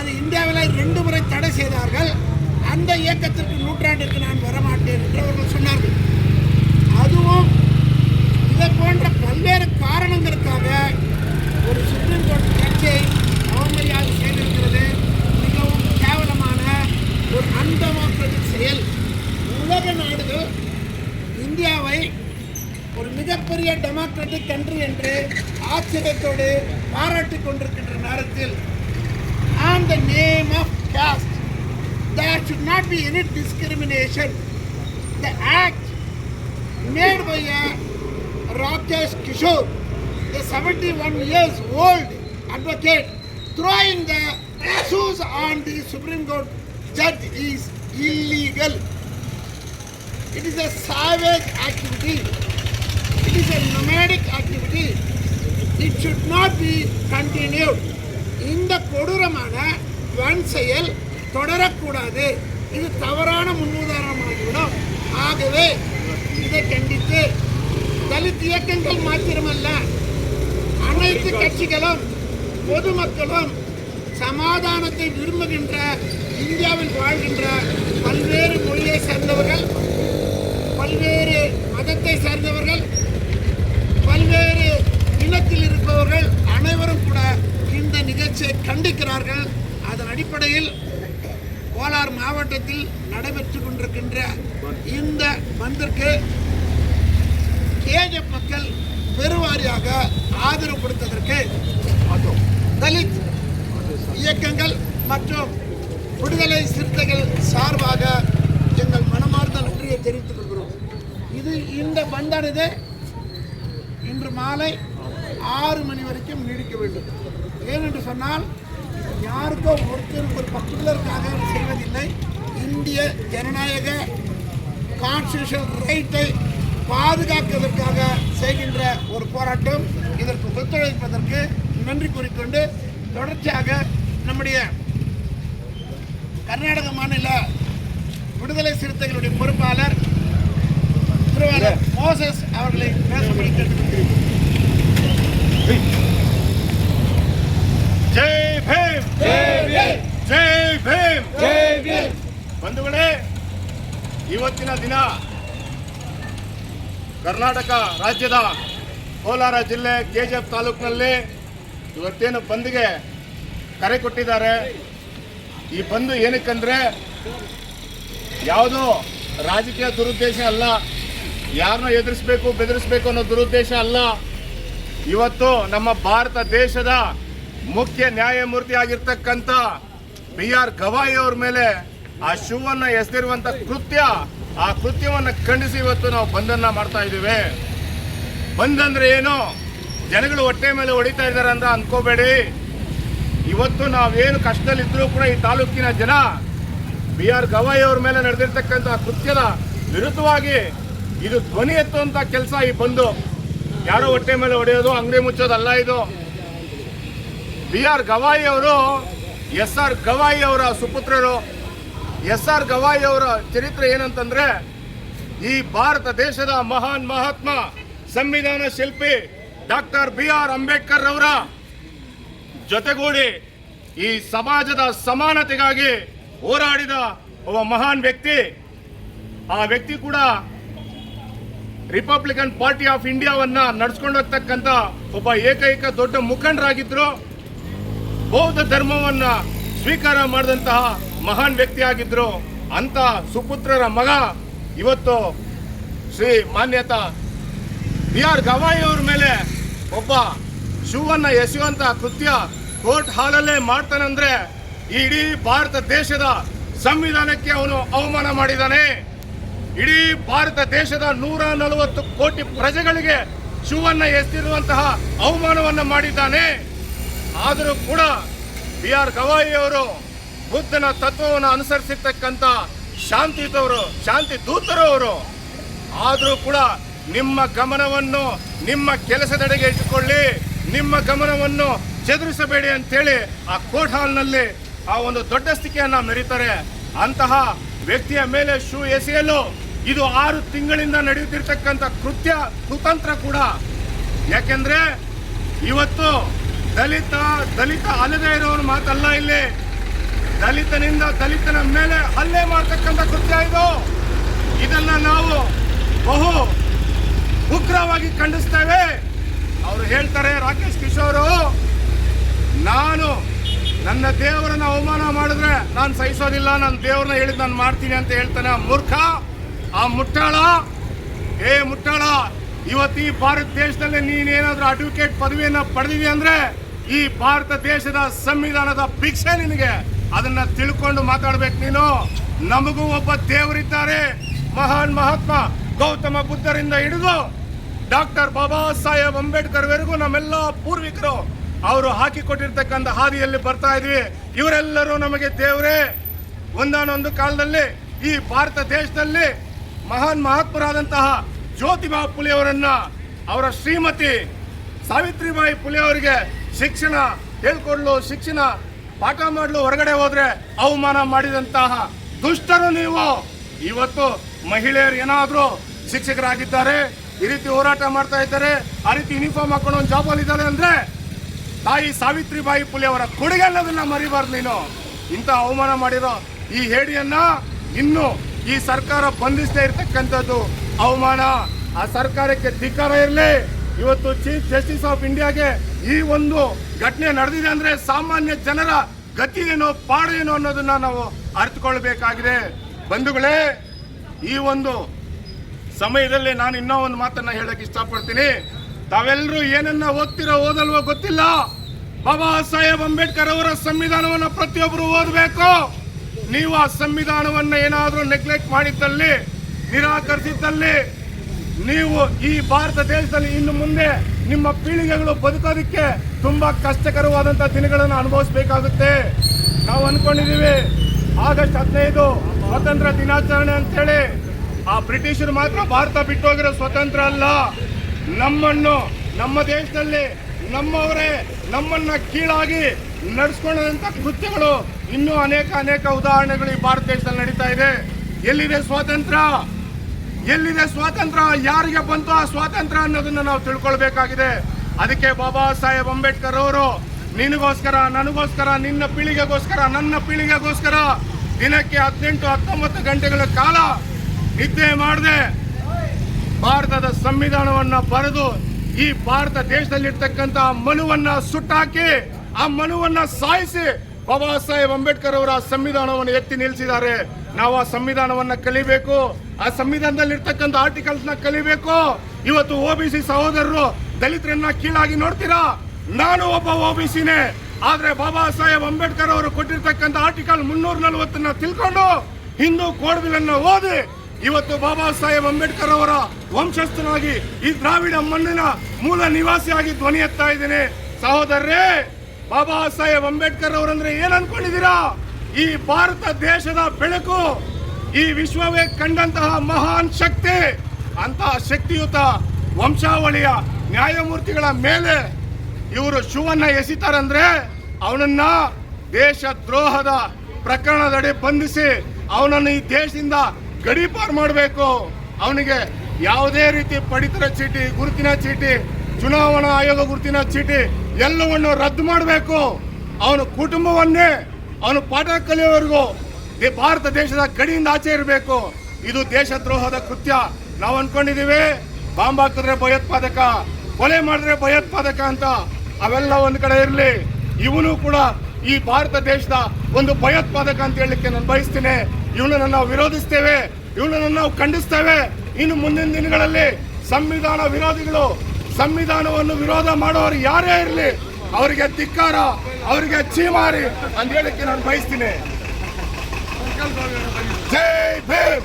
அது இந்தியாவில் 2 முறை தடை செய்தார்கள். அந்த இயக்கத்திற்கு நூற்றாண்டிற்கு நான் வரமாட்டேன் என்று அவர்கள் சொன்னார்கள். அதுவும் இதை போன்ற பல்வேறு காரணங்களுக்காக ஒரு சுப்ரீம் கோர்ட் ஜட்ஜை அவமரியாதை செய்திருக்கிறது. மிகவும் கேவலமான ஒரு அன்டெமோக்ராட்டிக் செயல். உலக நாடுகள் இந்தியாவை ஒரு மிகப்பெரிய டெமோக்ராட்டிக் கண்ட்ரி என்று ஆச்சரியத்தோடு பாராட்டிக் கொண்டிருக்கின்ற நேரத்தில் on the name of caste there should not be any discrimination. The act made by Rakesh Kishore, a 71 years old advocate, throwing the issues on the Supreme Court judge is illegal. It is a savage activity. It is a nomadic activity. It should not be continued. இந்த கொடூரமான வன் செயல் தொடரக்கூடாது. இது தவறான முன்னுதாரணமாகிவிடும். ஆகவே இதை கண்டித்து தலித் இயக்கங்கள் மாத்திரமல்ல, அனைத்து கட்சிகளும் பொதுமக்களும் சமாதானத்தை விரும்புகின்ற இந்தியாவில் வாழ்கின்ற பல்வேறு மொழியை சேர்ந்தவர்கள், பல்வேறு மதத்தை சேர்ந்தவர்கள், பல்வேறு இனத்தில் இருப்பவர்கள் அனைவரும் கூட இந்த நிகழ்ச்சியை கண்டிக்கிறார்கள். அதன் அடிப்படையில் கோலார் மாவட்டத்தில் நடைபெற்று கொண்டிருக்கின்ற இந்த பந்திற்கு கேஜப் மக்கள் பெருவாரியாக ஆதரவு கொடுத்ததற்கு தலித் இயக்கங்கள் மற்றும் விடுதலை சிறுத்தைகள் சார்பாக எங்கள் மனமார்ந்த நன்றியை தெரிவித்துக் கொள்கிறோம். இந்த பந்தானது இன்று மாலை 6 மணி வரைக்கும் நீடிக்க வேண்டும். ஏனென்று சொன்னால் யாருக்கோ ஒருத்தருக்கு ஒரு பர்டிகுலருக்காக செய்வதில்லை. இந்திய ஜனநாயக கான்ஸ்டிடியூஷன் ரைட்டை பாதுகாப்பதற்காக செய்கின்ற ஒரு போராட்டம். இதற்கு ஒத்துழைப்பதற்கு நன்றி கூறிக்கொண்டு தொடர்ச்சியாக நம்முடைய கர்நாடக மாநில விடுதலை சிறுத்தைகளுடைய பொறுப்பாளர் திருவாளர் மோசஸ் அவர்களை பேசப்படி கேட்டுக்கொள்கிறேன். ಜೈ ಭೀಮ್, ಜೈ ಭೀಮ್, ಜೈ ಭೀಮ್. ಬಂಧುಗಳೇ, ಇವತ್ತಿನ ದಿನ ಕರ್ನಾಟಕ ರಾಜ್ಯದ ಕೋಲಾರ ಜಿಲ್ಲೆ ಕೆಜಿಎಫ್ ತಾಲೂಕಿನಲ್ಲಿ ಇವತ್ತೇನು ಬಂದ್ಗೆ ಕರೆ ಕೊಟ್ಟಿದ್ದಾರೆ. ಈ ಬಂದು ಏನಕ್ಕಂದ್ರೆ ಯಾವುದೋ ರಾಜಕೀಯ ದುರುದ್ದೇಶ ಅಲ್ಲ, ಯಾರನ್ನೋ ಎದುರಿಸಬೇಕು ಬೆದರಿಸಬೇಕು ಅನ್ನೋ ದುರುದ್ದೇಶ ಅಲ್ಲ. ಇವತ್ತು ನಮ್ಮ ಭಾರತ ದೇಶದ ಮುಖ್ಯ ನ್ಯಾಯಮೂರ್ತಿ ಆಗಿರ್ತಕ್ಕಂಥ BR ಗವಾಯಿ ಅವ್ರ ಮೇಲೆ ಆ ಶೂವನ್ನ ಎಸೆದಿರುವಂತ ಕೃತ್ಯ, ಆ ಕೃತ್ಯವನ್ನ ಖಂಡಿಸಿ ಇವತ್ತು ನಾವು ಬಂದನ್ನ ಮಾಡ್ತಾ ಇದ್ದೀವಿ. ಬಂದಂದ್ರೆ ಏನು, ಜನಗಳು ಹೊಟ್ಟೆ ಮೇಲೆ ಹೊಡಿತಾ ಇದ್ದಾರೆ ಅಂತ ಅನ್ಕೋಬೇಡಿ. ಇವತ್ತು ನಾವೇನು ಕಷ್ಟದಲ್ಲಿದ್ರೂ ಕೂಡ ಈ ತಾಲೂಕಿನ ಜನ BR ಗವಾಯಿ ಅವ್ರ ಮೇಲೆ ನಡೆದಿರ್ತಕ್ಕಂಥ ಕೃತ್ಯದ ವಿರುದ್ಧವಾಗಿ ಇದು ಧ್ವನಿ ಎತ್ತುವಂತ ಕೆಲಸ ಈ ಬಂದು. ಯಾರೋ ಹೊಟ್ಟೆ ಮೇಲೆ ಹೊಡೆಯೋದು, ಅಂಗಡಿ ಮುಚ್ಚೋದಲ್ಲ ಇದು. BR ಗವಾಯಿ ಅವರು SR ಗವಾಯಿ ಅವರ ಸುಪುತ್ರರು. SR ಗವಾಯಿ ಅವರ ಚರಿತ್ರೆ ಏನಂತಂದ್ರೆ, ಈ ಭಾರತ ದೇಶದ ಮಹಾನ್ ಮಹಾತ್ಮ ಸಂವಿಧಾನ ಶಿಲ್ಪಿ ಡಾಕ್ಟರ್ BR ಅಂಬೇಡ್ಕರ್ ಅವರ ಜೊತೆಗೂಡಿ ಈ ಸಮಾಜದ ಸಮಾನತೆಗಾಗಿ ಹೋರಾಡಿದ ಒಬ್ಬ ಮಹಾನ್ ವ್ಯಕ್ತಿ. ಆ ವ್ಯಕ್ತಿ ಕೂಡ ರಿಪಬ್ಲಿಕನ್ ಪಾರ್ಟಿ ಆಫ್ ಇಂಡಿಯಾವನ್ನ ನಡೆಸ್ಕೊಂಡು ಹೋಗ್ತಕ್ಕಂಥ ಒಬ್ಬ ಏಕೈಕ ದೊಡ್ಡ ಮುಖಂಡರಾಗಿದ್ರು. ಬೌದ್ಧ ಧರ್ಮವನ್ನ ಸ್ವೀಕಾರ ಮಾಡಿದಂತಹ ಮಹಾನ್ ವ್ಯಕ್ತಿ ಆಗಿದ್ರು. ಅಂತ ಸುಪುತ್ರರ ಮಗ ಇವತ್ತು ಶ್ರೀ ಮಾನ್ಯತಾ BR ಗವಾಯಿ ಅವ್ರ ಮೇಲೆ ಒಬ್ಬ ಶೂವನ್ನ ಎಸೆಯುವಂತ ಕೃತ್ಯ ಕೋರ್ಟ್ ಹಾಲಲ್ಲೇ ಮಾಡ್ತಾನಂದ್ರೆ ಇಡೀ ಭಾರತ ದೇಶದ ಸಂವಿಧಾನಕ್ಕೆ ಅವನು ಅವಮಾನ ಮಾಡಿದ್ದಾನೆ. ಇಡೀ ಭಾರತ ದೇಶದ 140 ಕೋಟಿ ಪ್ರಜೆಗಳಿಗೆ ಶೂವನ್ನ ಎಸೆದಿರುವಂತಹ ಅವಮಾನವನ್ನ ಮಾಡಿದ್ದಾನೆ. ಆದರೂ ಕೂಡ BR ಗವಾಯಿ ಅವರು ಬುದ್ಧನ ತತ್ವವನ್ನು ಅನುಸರಿಸಿರ್ತಕ್ಕಂಥ ಶಾಂತಿ ದೂತರು ಅವರು. ಆದರೂ ಕೂಡ ನಿಮ್ಮ ಗಮನವನ್ನು ನಿಮ್ಮ ಕೆಲಸದೆಡೆಗೆ ಇಟ್ಟುಕೊಳ್ಳಿ, ನಿಮ್ಮ ಗಮನವನ್ನು ಚದುರಿಸಬೇಡಿ ಅಂತೇಳಿ ಆ ಕೋರ್ಟ್ ಹಾಲ್ನಲ್ಲಿ ಆ ಒಂದು ದೊಡ್ಡ ಸ್ಥಿತಿಯನ್ನ ಮೆರೀತಾರೆ. ಅಂತಹ ವ್ಯಕ್ತಿಯ ಮೇಲೆ ಶೂ ಎಸೆಯಲು ಇದು 6 ತಿಂಗಳಿಂದ ನಡೆಯುತ್ತಿರ್ತಕ್ಕಂಥ ಕುತಂತ್ರ ಕೂಡ. ಯಾಕೆಂದ್ರೆ ಇವತ್ತು ದಲಿತ ಅಲ್ಲದೆ ಇರೋರು ಮಾತಲ್ಲ, ಇಲ್ಲಿ ದಲಿತನ ಮೇಲೆ ಹಲ್ಲೆ ಮಾಡ್ತಕ್ಕಂಥ ಕೃತ್ಯ ಇದು. ಇದನ್ನ ನಾವು ಬಹು ಉಗ್ರವಾಗಿ ಖಂಡಿಸ್ತೇವೆ. ಅವರು ಹೇಳ್ತಾರೆ, ರಾಕೇಶ್ ಕಿಶೋರ್, ನಾನು ನನ್ನ ದೇವರನ್ನ ಅವಮಾನ ಮಾಡಿದ್ರೆ ನಾನು ಸಹಿಸೋದಿಲ್ಲ, ನನ್ನ ದೇವರನ್ನ ಹೇಳಿದ್ ನಾನು ಮಾಡ್ತೀನಿ ಅಂತ ಹೇಳ್ತಾನೆ. ಮೂರ್ಖ, ಆ ಮುಟ್ಟಾಳ, ಮುಟ್ಟಾಳ, ಇವತ್ತು ಈ ಭಾರತ ದೇಶದಲ್ಲಿ ನೀನೇನಾದ್ರೂ ಅಡ್ವೊಕೇಟ್ ಪದವಿಯನ್ನ ಪಡೆದಿದೆ ಅಂದ್ರೆ ಈ ಭಾರತ ದೇಶದ ಸಂವಿಧಾನದ ಭಿಕ್ಷೆ ನಿನಗೆ. ಅದನ್ನ ತಿಳ್ಕೊಂಡು ಮಾತಾಡ್ಬೇಕು ನೀನು. ನಮಗೂ ಒಬ್ಬ ದೇವರಿದ್ದಾರೆ, ಮಹಾನ್ ಮಹಾತ್ಮ ಗೌತಮ ಬುದ್ಧರಿಂದ ಹಿಡಿದು ಡಾಕ್ಟರ್ ಬಾಬಾ ಸಾಹೇಬ್ ಅಂಬೇಡ್ಕರ್ ವರೆಗೂ ನಮ್ಮೆಲ್ಲ ಪೂರ್ವಿಕರು ಅವರು ಹಾಕಿಕೊಟ್ಟಿರ್ತಕ್ಕಂಥ ಹಾದಿಯಲ್ಲಿ ಬರ್ತಾ ಇದ್ವಿ. ಇವರೆಲ್ಲರೂ ನಮಗೆ ದೇವರೇ. ಒಂದಾನೊಂದು ಕಾಲದಲ್ಲಿ ಈ ಭಾರತ ದೇಶದಲ್ಲಿ ಮಹಾನ್ ಮಹಾತ್ಮರಾದಂತಹ ಜ್ಯೋತಿಬಾ ಫುಲೆ ಅವರನ್ನ, ಅವರ ಶ್ರೀಮತಿ ಸಾವಿತ್ರಿಬಾಯಿ ಫುಲೆ ಅವರಿಗೆ ಶಿಕ್ಷಣ ಹೇಳ್ಕೊಡ್ಲು, ಶಿಕ್ಷಣ ಪಾಠ ಮಾಡಲು ಹೊರಗಡೆ ಹೋದ್ರೆ ಅವಮಾನ ಮಾಡಿದಂತಹ ದುಷ್ಟರು ನೀವು. ಇವತ್ತು ಮಹಿಳೆಯರು ಏನಾದ್ರೂ ಶಿಕ್ಷಕರಾಗಿದ್ದಾರೆ, ಈ ರೀತಿ ಹೋರಾಟ ಮಾಡ್ತಾ ಇದ್ದಾರೆ, ಆ ರೀತಿ ಯೂನಿಫಾರ್ಮ್ ಹಾಕೊಂಡು ಒಂದು ಜಾಬ್ ಅಲ್ಲಿ ಇದ್ದಾರೆ ಅಂದ್ರೆ ತಾಯಿ ಸಾವಿತ್ರಿಬಾಯಿ ಫುಲೆ ಅವರ ಕೊಡುಗೆ ಅನ್ನೋದನ್ನ ಮರಿಬಾರ್ದು ನೀನು. ಇಂಥ ಅವಮಾನ ಮಾಡಿರೋ ಈ ಹೇಡಿಯನ್ನ ಇನ್ನು ಈ ಸರ್ಕಾರ ಬಂಧಿಸದೇ ಇರತಕ್ಕಂಥದ್ದು ಅವಮಾನ. ಆ ಸರ್ಕಾರಕ್ಕೆ ಧಿಕ್ಕಾರ ಇರಲಿ. ಇವತ್ತು ಚೀಫ್ ಜಸ್ಟಿಸ್ ಆಫ್ ಇಂಡಿಯಾಗೆ ಈ ಒಂದು ಘಟನೆ ನಡೆದಿದೆ ಅಂದ್ರೆ ಸಾಮಾನ್ಯ ಜನರ ಗತಿ ಏನೋ ಪಾಡು ಏನೋ ಅನ್ನೋದನ್ನ ನಾವು ಅರ್ಥಕೊಳ್ಬೇಕಾಗಿದೆ. ಬಂಧುಗಳೇ, ಈ ಒಂದು ಸಮಯದಲ್ಲಿ ನಾನು ಇನ್ನೂ ಒಂದು ಮಾತನ್ನ ಹೇಳಕ್ ಇಷ್ಟಪಡ್ತೀನಿ. ತಾವೆಲ್ಲರೂ ಏನನ್ನ ಓದಲ್ವೋ ಗೊತ್ತಿಲ್ಲ. ಬಾಬಾ ಸಾಹೇಬ್ ಅಂಬೇಡ್ಕರ್ ಅವರ ಸಂವಿಧಾನವನ್ನ ಪ್ರತಿಯೊಬ್ಬರು ಓದಬೇಕು. ನೀವು ಆ ಸಂವಿಧಾನವನ್ನ ಏನಾದ್ರೂ ನೆಗ್ಲೆಕ್ಟ್ ಮಾಡಿದ್ದಲ್ಲಿ, ನಿರಾಕರಿಸಿದ್ದಲ್ಲಿ, ನೀವು ಈ ಭಾರತ ದೇಶದಲ್ಲಿ ಇನ್ನು ಮುಂದೆ ನಿಮ್ಮ ಪೀಳಿಗೆಗಳು ಬದುಕೋದಕ್ಕೆ ತುಂಬಾ ಕಷ್ಟಕರವಾದಂತಹ ದಿನಗಳನ್ನು ಅನುಭವಿಸಬೇಕಾಗುತ್ತೆ. ನಾವು ಅನ್ಕೊಂಡಿದೀವಿ ಆಗಸ್ಟ್ 15 ಸ್ವಾತಂತ್ರ್ಯ ದಿನಾಚರಣೆ ಅಂತೇಳಿ. ಆ ಬ್ರಿಟಿಷರು ಮಾತ್ರ ಭಾರತ ಬಿಟ್ಟು ಹೋಗಿರೋ ಸ್ವತಂತ್ರ ಅಲ್ಲ. ನಮ್ಮನ್ನು, ನಮ್ಮ ದೇಶದಲ್ಲಿ ನಮ್ಮವರೇ ನಮ್ಮನ್ನ ಕೀಳಾಗಿ ನಡೆಸ್ಕೊಂಡಂತ ಕೃತ್ಯಗಳು ಇನ್ನೂ ಅನೇಕ ಉದಾಹರಣೆಗಳು ಈ ಭಾರತ ದೇಶದಲ್ಲಿ ನಡೀತಾ ಇದೆ. ಎಲ್ಲಿದೆ ಸ್ವಾತಂತ್ರ್ಯ? ಎಲ್ಲಿದೆ ಸ್ವಾತಂತ್ರ್ಯ? ಯಾರಿಗೆ ಬಂತು ಆ ಸ್ವಾತಂತ್ರ್ಯ ಅನ್ನೋದನ್ನ ನಾವು ತಿಳ್ಕೊಳ್ಬೇಕಾಗಿದೆ. ಅದಕ್ಕೆ ಬಾಬಾ ಸಾಹೇಬ್ ಅಂಬೇಡ್ಕರ್ ಅವರು ನಿನಗೋಸ್ಕರ, ನನಗೋಸ್ಕರ, ನಿನ್ನ ಪೀಳಿಗೆಗೋಸ್ಕರ, ನನ್ನ ಪೀಳಿಗೆಗೋಸ್ಕರ ದಿನಕ್ಕೆ 18-19 ಗಂಟೆಗಳ ಕಾಲ ನಿದ್ದೆ ಮಾಡದೆ ಭಾರತದ ಸಂವಿಧಾನವನ್ನ ಬರೆದು ಈ ಭಾರತ ದೇಶದಲ್ಲಿರ್ತಕ್ಕಂಥ ಮನುವನ್ನ ಸುಟ್ಟಾಕಿ, ಆ ಮನುವನ್ನ ಸಾಯಿಸಿ ಬಾಬಾ ಸಾಹೇಬ್ ಅಂಬೇಡ್ಕರ್ ಅವರ ಸಂವಿಧಾನವನ್ನು ಎತ್ತಿ ನಿಲ್ಲಿಸಿದ್ದಾರೆ. ನಾವು ಆ ಸಂವಿಧಾನವನ್ನ ಕಲಿಬೇಕು. ಆ ಸಂವಿಧಾನದಲ್ಲಿರ್ತಕ್ಕಂಥ ಆರ್ಟಿಕಲ್ಸ್ ನ ಕಲಿಬೇಕು. ಇವತ್ತು OBC ಸಹೋದರರು ದಲಿತರನ್ನ ಕೀಳಾಗಿ ನೋಡ್ತೀರಾ. ನಾನು ಒಬ್ಬ OBCನೇ. ಆದ್ರೆ ಬಾಬಾ ಸಾಹೇಬ್ ಅಂಬೇಡ್ಕರ್ ಅವರು ಕೊಟ್ಟಿರ್ತಕ್ಕಂಥ ಆರ್ಟಿಕಲ್ 340 ತಿಳ್ಕೊಂಡು ಹಿಂದೂ ಕೋಡ್ ಬಿಲ್ ಅನ್ನು ಓದಿ ಇವತ್ತು ಬಾಬಾ ಸಾಹೇಬ್ ಅಂಬೇಡ್ಕರ್ ಅವರ ವಂಶಸ್ಥನಾಗಿ ಈ ದ್ರಾವಿಡ ಮಣ್ಣಿನ ಮೂಲ ನಿವಾಸಿಯಾಗಿ ಧ್ವನಿ ಎತ್ತಾ ಇದ್ದೇನೆ. ಸಹೋದರರೇ, ಬಾಬಾ ಸಾಹೇಬ್ ಅಂಬೇಡ್ಕರ್ ಅವರಂದ್ರೆ ಏನ್ ಅನ್ಕೊಂಡಿದ್ದೀರಾ? ಈ ಭಾರತ ದೇಶದ ಬೆಳಕು, ಈ ವಿಶ್ವವೇ ಕಂಡಂತಹ ಮಹಾನ್ ಶಕ್ತಿ. ಅಂತಹ ಶಕ್ತಿಯುತ ವಂಶಾವಳಿಯ ನ್ಯಾಯಮೂರ್ತಿಗಳ ಮೇಲೆ ಇವರು ಶೂವನ್ನ ಎಸಿತಾರಂದ್ರೆ ಅವನನ್ನ ದೇಶ ದ್ರೋಹದ ಪ್ರಕರಣದಡಿ ಬಂಧಿಸಿ ಅವನನ್ನು ಈ ದೇಶದಿಂದ ಗಡೀಪಾರು ಮಾಡಬೇಕು. ಅವನಿಗೆ ಯಾವುದೇ ರೀತಿ ಪಡಿತರ ಚೀಟಿ, ಗುರುತಿನ ಚೀಟಿ, ಚುನಾವಣಾ ಆಯೋಗ ಗುರುತಿನ ಚೀಟಿ ಎಲ್ಲವನ್ನು ರದ್ದು ಮಾಡಬೇಕು. ಅವನ ಕುಟುಂಬವನ್ನೇ ಅವನು ಪಾಠ ಕಲಿಯೋವರೆಗೂ ಭಾರತ ದೇಶದ ಗಡಿಯಿಂದ ಆಚೆ ಇರಬೇಕು. ಇದು ದೇಶದ್ರೋಹದ ಕೃತ್ಯ. ನಾವು ಅನ್ಕೊಂಡಿದೀವಿ ಬಾಂಬ್ ಹಾಕಿದ್ರೆ ಭಯೋತ್ಪಾದಕ, ಕೊಲೆ ಮಾಡಿದ್ರೆ ಭಯೋತ್ಪಾದಕ ಅಂತ. ಅವೆಲ್ಲ ಒಂದ್ ಕಡೆ ಇರಲಿ. ಇವನು ಕೂಡ ಈ ಭಾರತ ದೇಶದ ಒಂದು ಭಯೋತ್ಪಾದಕ ಅಂತ ಹೇಳಲಿಕ್ಕೆ ನಾನು ಬಯಸ್ತೇನೆ. ಇವನನ್ನು ನಾವು ವಿರೋಧಿಸ್ತೇವೆ, ಇವನನ್ನು ನಾವು ಖಂಡಿಸ್ತೇವೆ. ಇನ್ನು ಮುಂದಿನ ದಿನಗಳಲ್ಲಿ ಸಂವಿಧಾನ ವಿರೋಧಿಗಳು, ಸಂವಿಧಾನವನ್ನು ವಿರೋಧ ಮಾಡೋರು ಯಾರೇ ಇರಲಿ ಅವರಿಗೆ ಧಿಕ್ಕಾರ, ಅವರಿಗೆ ಚೀಮಾರಿ ಅಂತ ಹೇಳಲಿಕ್ಕೆ ನಾನು ಬಯಸ್ತೀನಿ. ಜೈ ಭೀಮ್.